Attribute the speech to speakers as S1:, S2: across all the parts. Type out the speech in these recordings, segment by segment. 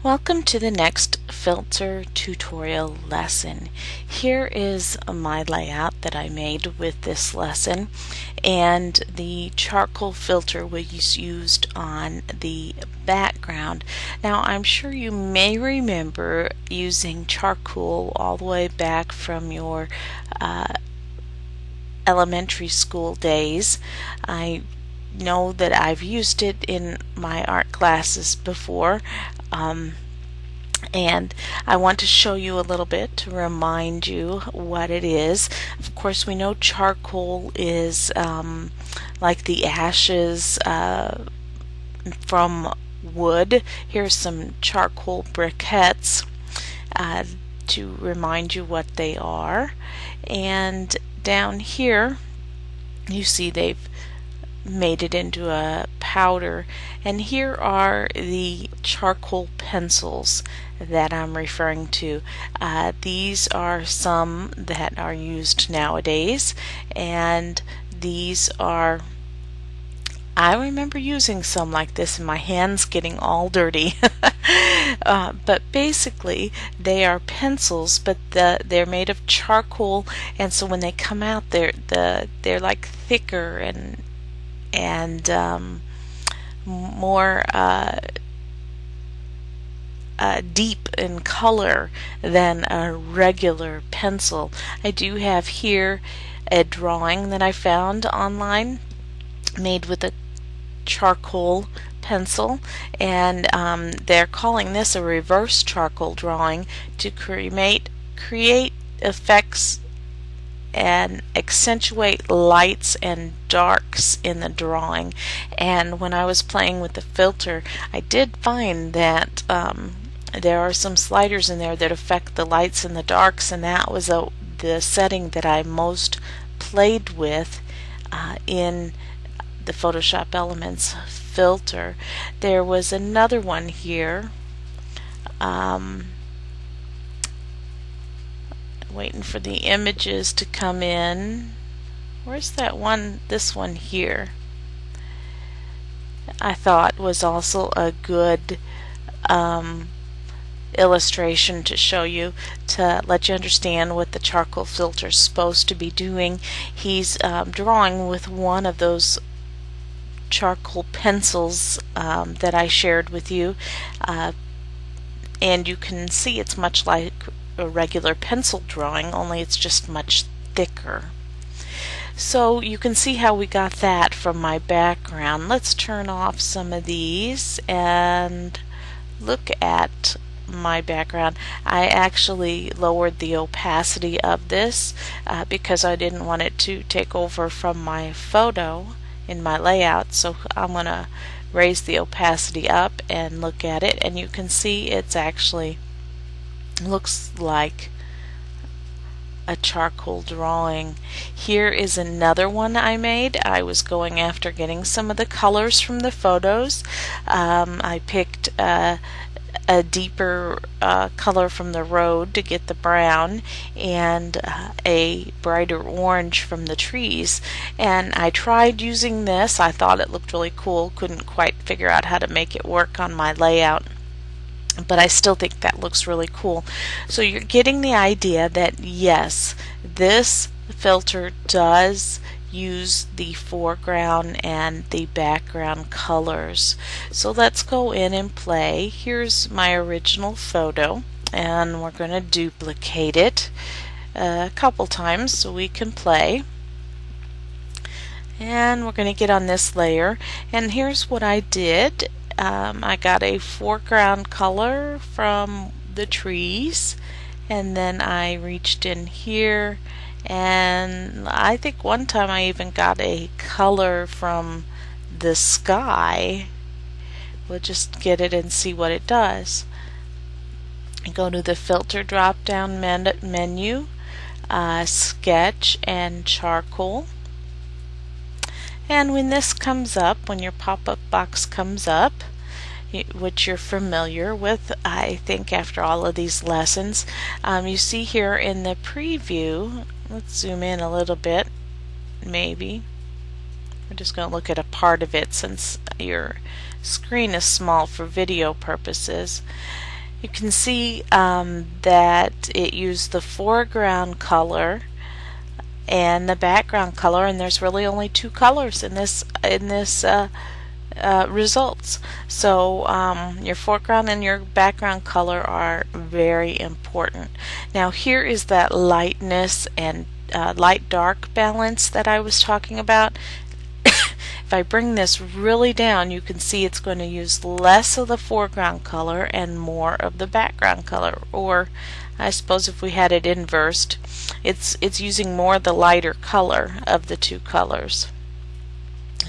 S1: Welcome to the next filter tutorial lesson. Here is my layout that I made with this lesson, and the charcoal filter was used on the background. Now I'm sure you may remember using charcoal all the way back from your elementary school days. I know that I've used it in my art classes before. And I want to show you a little bit to remind you what it is. Of course, we know charcoal is like the ashes from wood. Here's some charcoal briquettes to remind you what they are. And down here you see they've made it into a powder, and here are the charcoal pencils that I'm referring to. These are some that are used nowadays, and these are, I remember using some like this and my hands getting all dirty. But basically they are pencils, but they're made of charcoal, and so when they come out they're like thicker and more deep in color than a regular pencil. I do have here a drawing that I found online made with a charcoal pencil, and they're calling this a reverse charcoal drawing to create effects and accentuate lights and darks in the drawing. And when I was playing with the filter, I did find that there are some sliders in there that affect the lights and the darks, and that was the setting that I most played with in the Photoshop Elements filter. There was another one here, waiting for the images to come in. Where's that one? This one here I thought was also a good illustration to show you, to let you understand what the charcoal filter is supposed to be doing. He's drawing with one of those charcoal pencils that I shared with you, and you can see it's much like a regular pencil drawing, only it's just much thicker. So you can see how we got that from my background. Let's turn off some of these and look at my background. I actually lowered the opacity of this because I didn't want it to take over from my photo in my layout, so I'm going to raise the opacity up and look at it, and you can see it's actually looks like a charcoal drawing. Here is another one I made. I was going after getting some of the colors from the photos. I picked a deeper color from the road to get the brown, and a brighter orange from the trees. And I tried using this. I thought it looked really cool. Couldn't quite figure out how to make it work on my layout, but I still think that looks really cool. So you're getting the idea that yes, this filter does use the foreground and the background colors. So let's go in and play. Here's my original photo, and we're going to duplicate it a couple times so we can play. And we're going to get on this layer, and here's what I did. I got a foreground color from the trees, and then I reached in here, and I think one time I even got a color from the sky. We'll just get it and see what it does. Go to the filter drop down menu, sketch and charcoal. And when this comes up, when your pop-up box comes up, which you're familiar with, I think, after all of these lessons, you see here in the preview, let's zoom in a little bit, maybe. We're just going to look at a part of it since your screen is small for video purposes. You can see that it used the foreground color and the background color, and there's really only two colors in this results. So your foreground and your background color are very important. Now here is that lightness and light dark balance that I was talking about. If I bring this really down, you can see it's going to use less of the foreground color and more of the background color. Or I suppose if we had it inversed, it's using more of the lighter color of the two colors.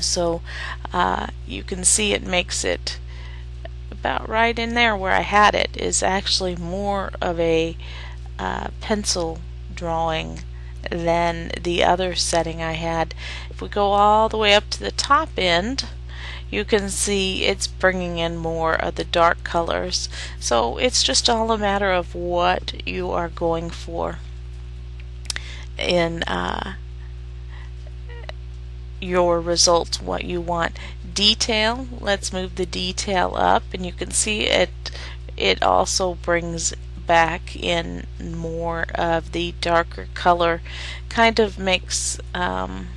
S1: So you can see it makes it about right in there where I had it is actually more of a pencil drawing than the other setting I had. If we go all the way up to the top end, you can see it's bringing in more of the dark colors. So it's just all a matter of what you are going for in your results, what you want. Detail, let's move the detail up, and you can see it also brings back in more of the darker color, kind of makes I'm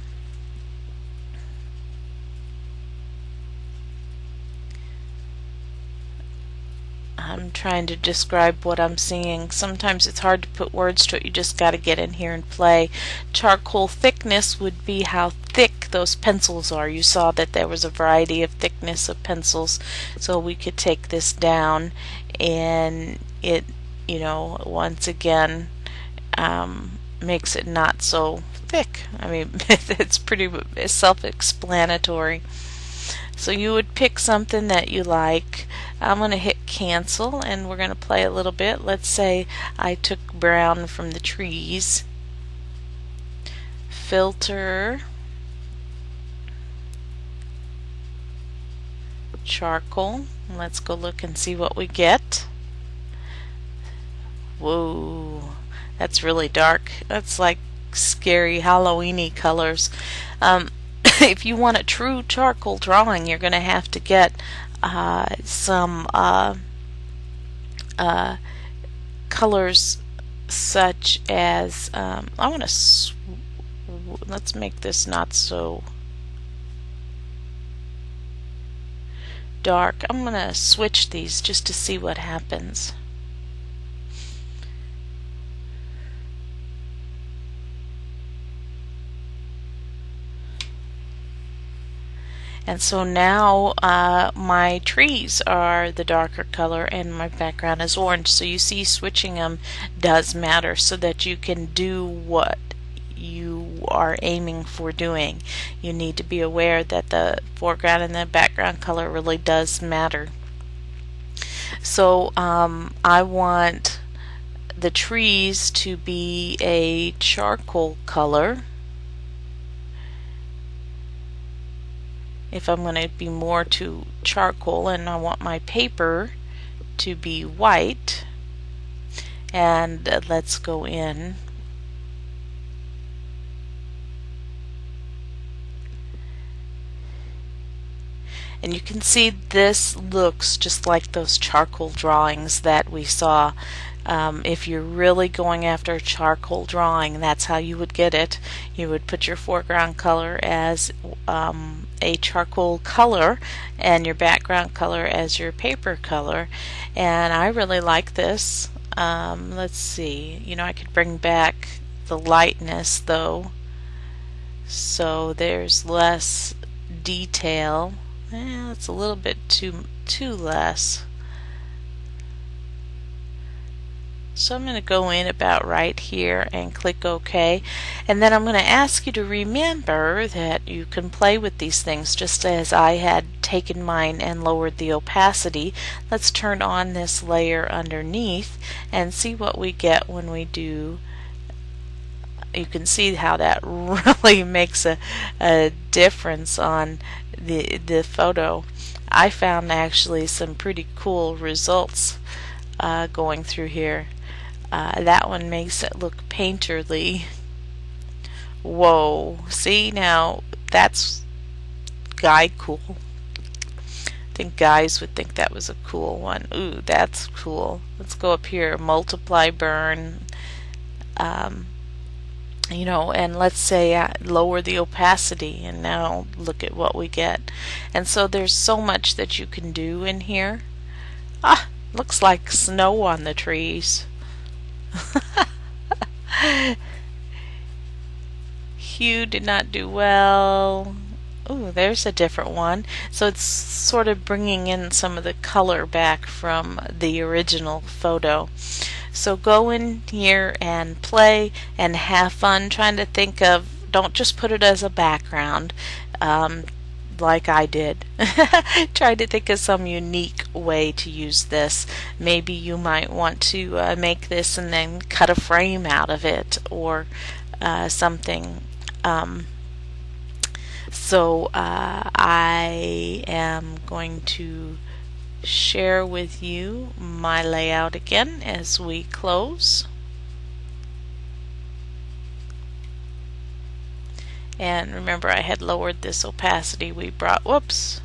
S1: trying to describe what I'm seeing. Sometimes it's hard to put words to it. You just got to get in here and play. Charcoal thickness would be how thick those pencils are. You saw that there was a variety of thickness of pencils. So we could take this down and it, you know, once again makes it not so thick. I mean, it's pretty self-explanatory. So you would pick something that you like. I'm going to hit cancel and we're going to play a little bit. Let's say I took brown from the trees. Filter. Charcoal. Let's go look and see what we get. Whoa, that's really dark. That's like scary Halloween-y colors. If you want a true charcoal drawing, you're going to have to get some colors such as I want to let's make this not so dark. I'm going to switch these just to see what happens. And so now my trees are the darker color and my background is orange. So you see switching them does matter so that you can do what you are aiming for doing. You need to be aware that the foreground and the background color really does matter. So I want the trees to be a charcoal color. If I'm going to be more to charcoal, and I want my paper to be white, and let's go in and you can see this looks just like those charcoal drawings that we saw. If you're really going after a charcoal drawing, that's how you would get it. You would put your foreground color as a charcoal color and your background color as your paper color. And I really like this. Let's see, you know, I could bring back the lightness though, so there's less detail. It's a little bit too less. So I'm going to go in about right here and click OK. And then I'm going to ask you to remember that you can play with these things just as I had taken mine and lowered the opacity. Let's turn on this layer underneath and see what we get when we do. You can see how that really makes a difference on the photo. I found actually some pretty cool results going through here. That one makes it look painterly. Whoa, see, now that's guy cool. think guys would think that was a cool one. Ooh, that's cool. Let's go up here, multiply burn, um, and let's say lower the opacity, and now look at what we get. And so there's so much that you can do in here. Ah, looks like snow on the trees. Hue did not do well. Ooh, there's a different one. So it's sort of bringing in some of the color back from the original photo. So go in here and play and have fun trying to think of, don't just put it as a background like I did. Try to think of some unique way to use this. Maybe you might want to make this and then cut a frame out of it or something. So I am going to share with you my layout again as we close. And remember, I had lowered this opacity. We brought, whoops.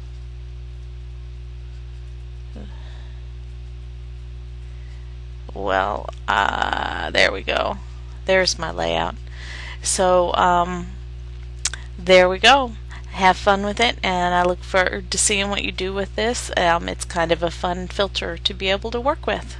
S1: Well, there we go. There's my layout. So, there we go. Have fun with it, and I look forward to seeing what you do with this. It's kind of a fun filter to be able to work with.